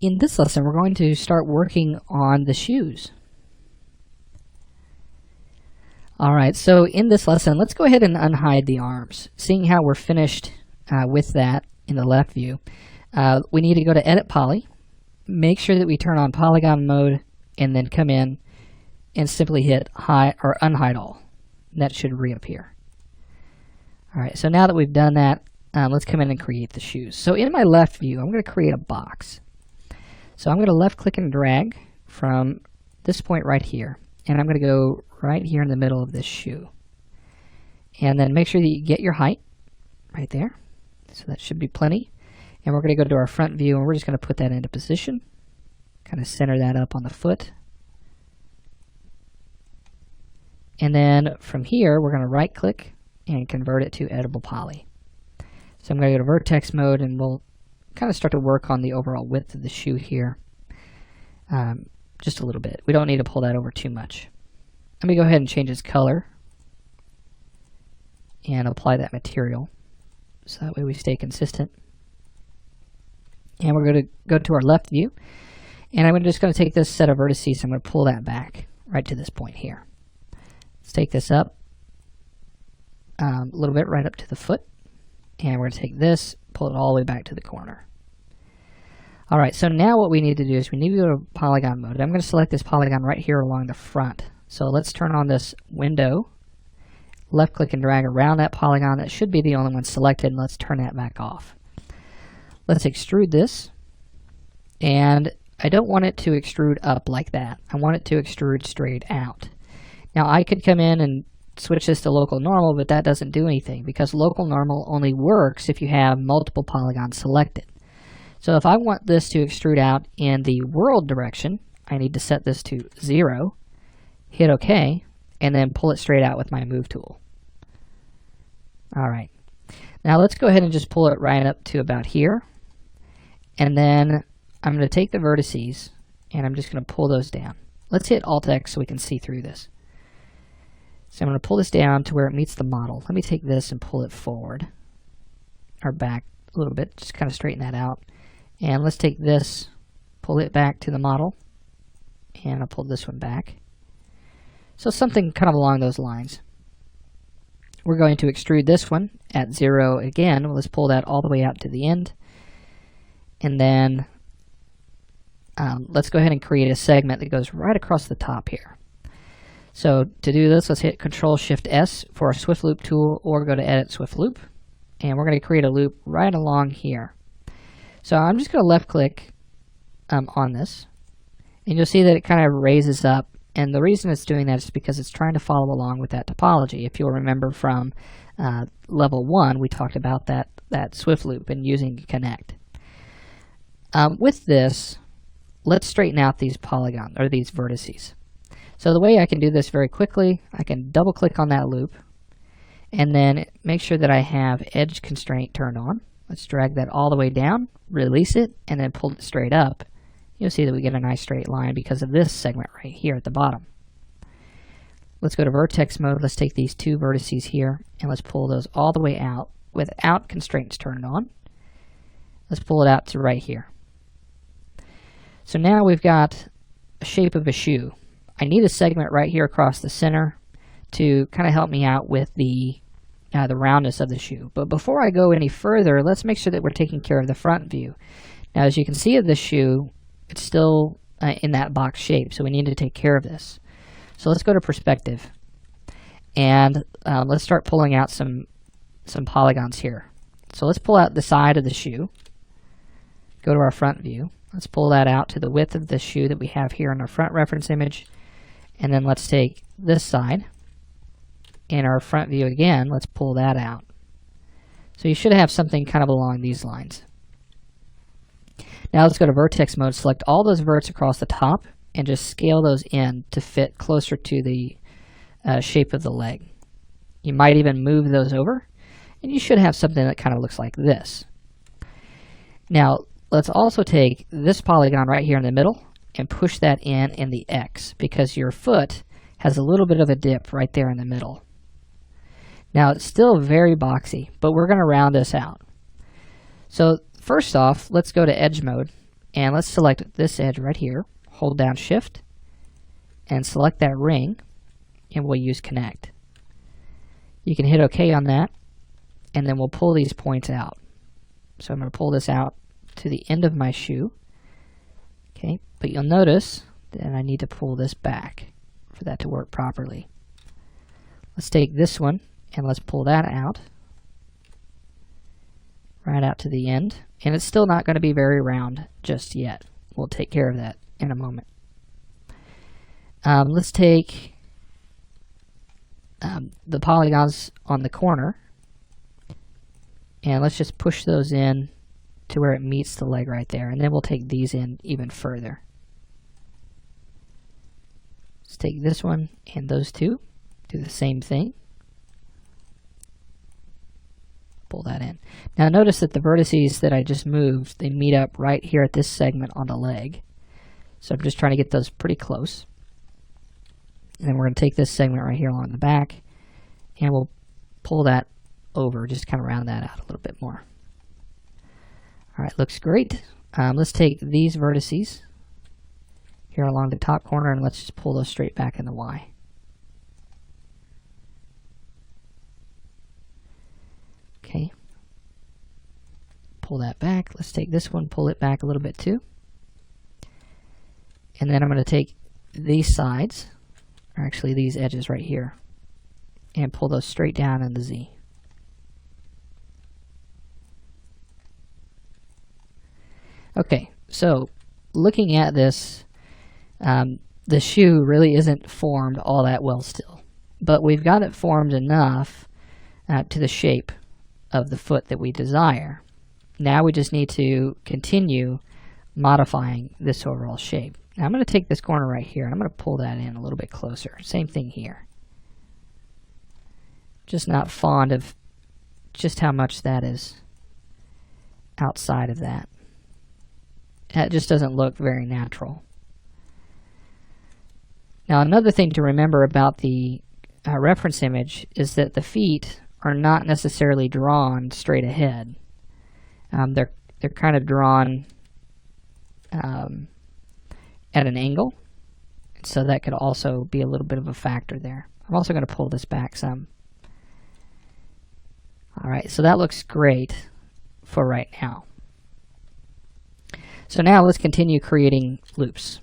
In this lesson, we're going to start working on the shoes. Alright, so in this lesson, let's go ahead and unhide the arms. Seeing how we're finished with that in the left view, we need to go to Edit Poly, make sure that we turn on Polygon mode, and then come in and simply hit hide or unhide all. That should reappear. Alright, so now that we've done that, let's come in and create the shoes. So in my left view, I'm going to create a box. So I'm going to left click and drag from this point right here, and I'm going to go right here in the middle of this shoe. And then make sure that you get your height right there. So that should be plenty. And we're going to go to our front view, and we're just going to put that into position. Kind of center that up on the foot. And then from here, we're going to right click and convert it to editable poly. So I'm going to go to vertex mode, and we'll kind of start to work on the overall width of the shoe here. Just a little bit. We don't need to pull that over too much. Let me go ahead and change its color and apply that material so that way we stay consistent. And we're going to go to our left view, and I'm just going to take this set of vertices, I'm going to pull that back right to this point here. Let's take this up a little bit right up to the foot, and we're going to take this, pull it all the way back to the corner. Alright, so now what we need to do is we need to go to polygon mode. I'm going to select this polygon right here along the front. So let's turn on this window, left click and drag around that polygon. That should be the only one selected, and let's turn that back off. Let's extrude this, and I don't want it to extrude up like that. I want it to extrude straight out. Now I could come in and switch this to local normal, but that doesn't do anything because local normal only works if you have multiple polygons selected. So if I want this to extrude out in the world direction, I need to set this to 0, hit OK, and then pull it straight out with my move tool. Alright, now let's go ahead and just pull it right up to about here, and then I'm going to take the vertices and I'm just going to pull those down. Let's hit Alt X so we can see through this. So I'm going to pull this down to where it meets the model. Let me take this and pull it forward, or back a little bit, just kind of straighten that out. And let's take this, pull it back to the model, and I'll pull this one back. So something kind of along those lines. We're going to extrude this one at 0 again. Let's pull that all the way out to the end. And then let's go ahead and create a segment that goes right across the top here. So to do this, let's hit Control-Shift-S for our Swift Loop tool, or go to Edit Swift Loop. And we're going to create a loop right along here. So I'm just going to left click on this, and you'll see that it kind of raises up, and the reason it's doing that is because it's trying to follow along with that topology. If you'll remember from level 1, we talked about that Swift loop and using connect. With this, let's straighten out these polygons, or these vertices. So the way I can do this very quickly, I can double click on that loop, and then make sure that I have edge constraint turned on. Let's drag that all the way down, release it, and then pull it straight up. You'll see that we get a nice straight line because of this segment right here at the bottom. Let's go to vertex mode. Let's take these two vertices here, and let's pull those all the way out without constraints turned on. Let's pull it out to right here. So now we've got a shape of a shoe. I need a segment right here across the center to kind of help me out with the roundness of the shoe. But before I go any further, let's make sure that we're taking care of the front view. Now, as you can see of this shoe, it's still in that box shape, so we need to take care of this. So let's go to perspective, and let's start pulling out some polygons here. So let's pull out the side of the shoe, go to our front view. Let's pull that out to the width of the shoe that we have here in our front reference image, and then let's take this side. In our front view again, let's pull that out. So you should have something kind of along these lines. Now let's go to vertex mode, select all those verts across the top, and just scale those in to fit closer to the shape of the leg. You might even move those over, and you should have something that kind of looks like this. Now let's also take this polygon right here in the middle and push that in the X, because your foot has a little bit of a dip right there in the middle. Now it's still very boxy, but we're going to round this out. So first off, let's go to edge mode, And let's select this edge right here. Hold down Shift and select that ring, and we'll use Connect. You can hit OK on that, and then we'll pull these points out. So I'm going to pull this out to the end of my shoe. Okay, but you'll notice that I need to pull this back for that to work properly. Let's take this one and let's pull that out, right out to the end. And it's still not going to be very round just yet. We'll take care of that in a moment. Let's take the polygons on the corner, and let's just push those in to where it meets the leg right there, and then we'll take these in even further. Let's take this one and those two, do the same thing. Pull that in. Now notice that the vertices that I just moved, they meet up right here at this segment on the leg. So I'm just trying to get those pretty close. And then we're going to take this segment right here along the back, and we'll pull that over, just kind of round that out a little bit more. Alright, looks great. Let's take these vertices here along the top corner, and let's just pull those straight back in the Y. Okay. Pull that back. Let's take this one, pull it back a little bit too. And then I'm going to take these sides, or actually these edges right here, and pull those straight down in the Z. Okay, so looking at this, the shoe really isn't formed all that well still, but we've got it formed enough to the shape of the foot that we desire. Now we just need to continue modifying this overall shape. Now I'm going to take this corner right here, and I'm going to pull that in a little bit closer. Same thing here. Just not fond of just how much that is outside of that. That just doesn't look very natural. Now another thing to remember about the reference image is that the feet are not necessarily drawn straight ahead. They're kind of drawn at an angle, so that could also be a little bit of a factor there. I'm also going to pull this back some. Alright, so that looks great for right now. So now let's continue creating loops.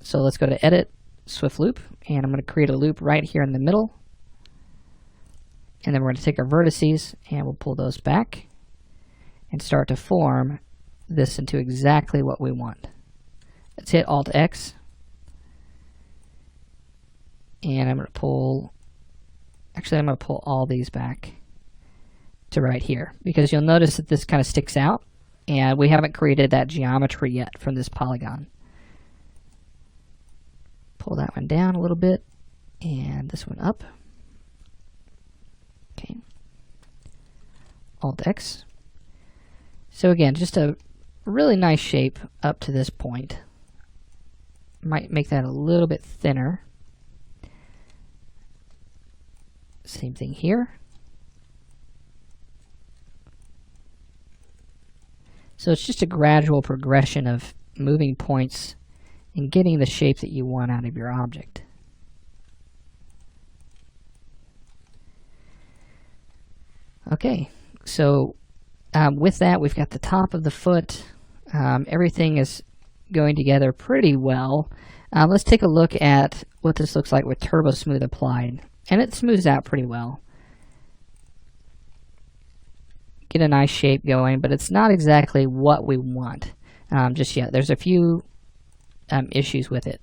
So let's go to Edit, Swift Loop, and I'm going to create a loop right here in the middle. And then we're going to take our vertices and we'll pull those back and start to form this into exactly what we want. Let's hit Alt X, and I'm going to pull, actually I'm going to pull all these back to right here, because you'll notice that this kind of sticks out and we haven't created that geometry yet from this polygon. Pull that one down a little bit and this one up. Okay. Alt X. So again, just a really nice shape up to this point. Might make that a little bit thinner. Same thing here. So it's just a gradual progression of moving points and getting the shape that you want out of your object. Okay, so with that, we've got the top of the foot. Everything is going together pretty well. Let's take a look at what this looks like with Turbo Smooth applied. And it smooths out pretty well. Get a nice shape going, but it's not exactly what we want just yet. There's a few issues with it.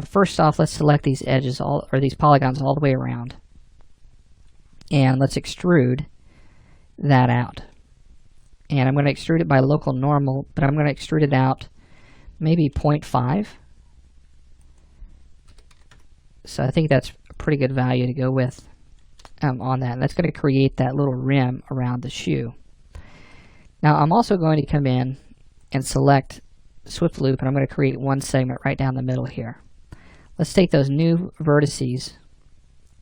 First off, let's select these edges, or these polygons all the way around. And let's extrude that out. And I'm going to extrude it by local normal, but I'm going to extrude it out maybe 0.5. So I think that's a pretty good value to go with on that. And that's going to create that little rim around the shoe. Now I'm also going to come in and select Swift Loop, and I'm going to create one segment right down the middle here. Let's take those new vertices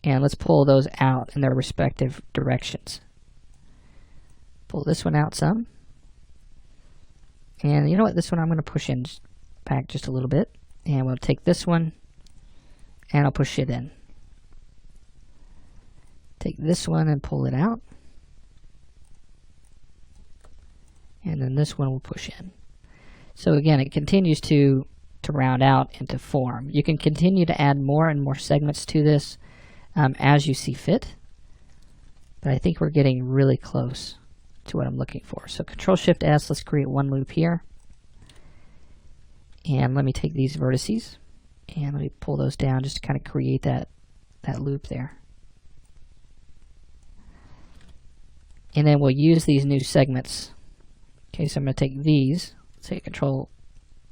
and let's pull those out in their respective directions. Pull this one out some. And you know what, this one I'm going to push in back just a little bit. And we'll take this one and I'll push it in. Take this one and pull it out. And then this one will push in. So again, it continues to round out and to form. You can continue to add more and more segments to this as you see fit. But I think we're getting really close to what I'm looking for. So Control-Shift-S, let's create one loop here. And let me take these vertices and let me pull those down just to kind of create that loop there. And then we'll use these new segments. Okay, so I'm going to take these, say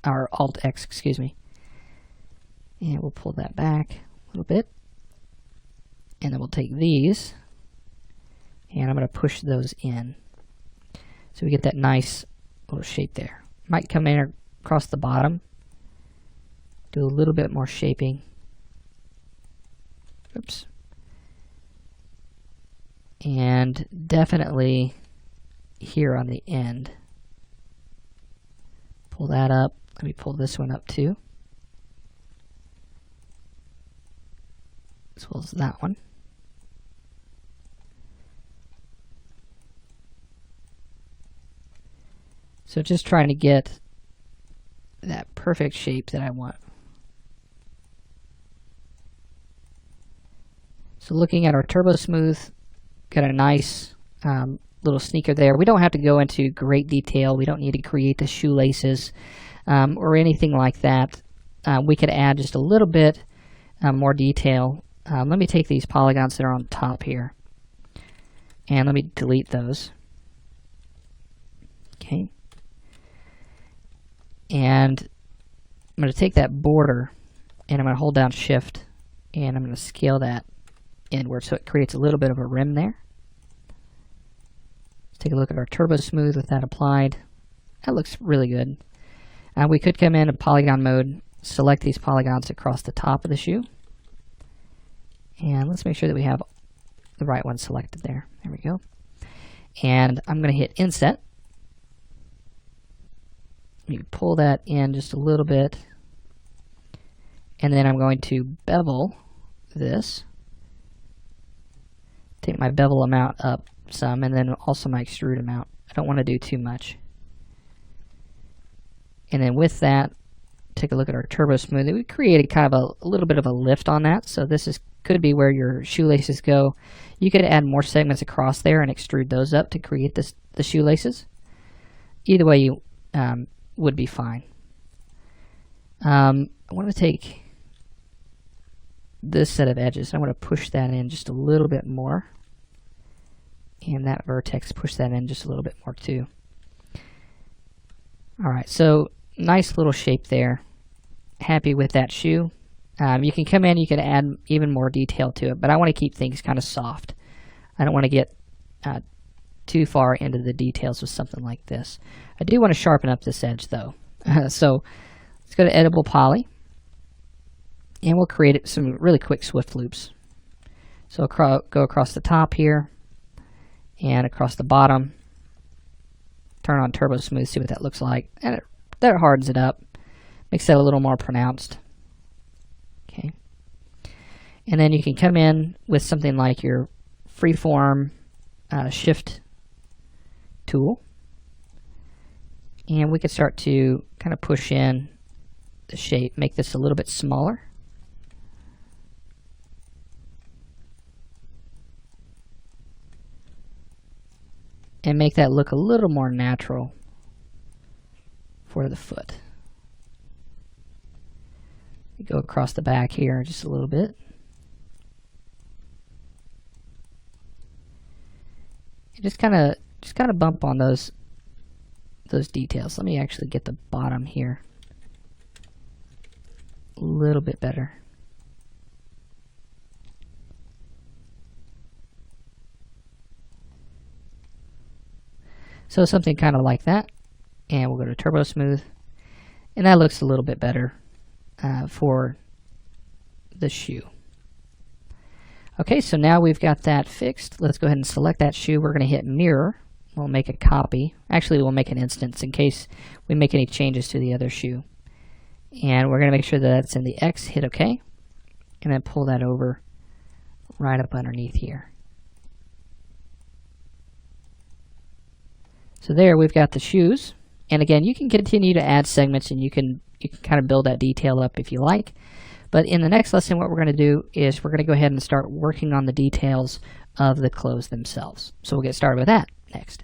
Alt-X, excuse me, and we'll pull that back a little bit. And then we'll take these, and I'm going to push those in. So we get that nice little shape there. Might come in across the bottom, do a little bit more shaping. Oops. And definitely here on the end. Pull that up. Let me pull this one up too, as well as that one. So just trying to get that perfect shape that I want. So looking at our Turbo Smooth, got a nice little sneaker there. We don't have to go into great detail. We don't need to create the shoelaces or anything like that. We could add just a little bit more detail. Let me take these polygons that are on top here and let me delete those. Okay. And I'm going to take that border and I'm going to hold down Shift and I'm going to scale that inward so it creates a little bit of a rim there. Let's take a look at our Turbo Smooth with that applied. That looks really good. We could come in polygon mode, select these polygons across the top of the shoe. And let's make sure that we have the right one selected there. There we go. And I'm going to hit Inset. You pull that in just a little bit. And then I'm going to bevel this. Take my bevel amount up some, and then also my extrude amount. I don't want to do too much. And then with that, take a look at our Turbo Smooth. We created kind of a little bit of a lift on that. So this could be where your shoelaces go. You could add more segments across there and extrude those up to create the shoelaces. Either way you would be fine. I want to take this set of edges. I want to push that in just a little bit more. And that vertex, push that in just a little bit more too. Alright, so nice little shape there. Happy with that shoe. You can come in, you can add even more detail to it, but I want to keep things kind of soft. I don't want to get too far into the details with something like this. I do want to sharpen up this edge though. So let's go to Editable Poly. And we'll create some really quick swift loops. So I'll go across the top here and across the bottom. Turn on Turbo Smooth, see what that looks like. And that hardens it up. Makes that a little more pronounced. Okay. And then you can come in with something like your freeform shift tool. And we can start to kind of push in the shape, make this a little bit smaller. And make that look a little more natural for the foot. Go across the back here just a little bit. And just kind of bump on those details. Let me actually get the bottom here a little bit better. So something kind of like that. And we'll go to Turbo Smooth. And that looks a little bit better for the shoe. Okay, so now we've got that fixed. Let's go ahead and select that shoe. We're going to hit Mirror we'll make a copy. Actually, we'll make an instance in case we make any changes to the other shoe. And we're going to make sure that that's in the X, hit OK, and then pull that over right up underneath here. So there we've got the shoes. And again, you can continue to add segments, and you can kind of build that detail up if you like. But in the next lesson, what we're going to do is we're going to go ahead and start working on the details of the clothes themselves. So we'll get started with that next.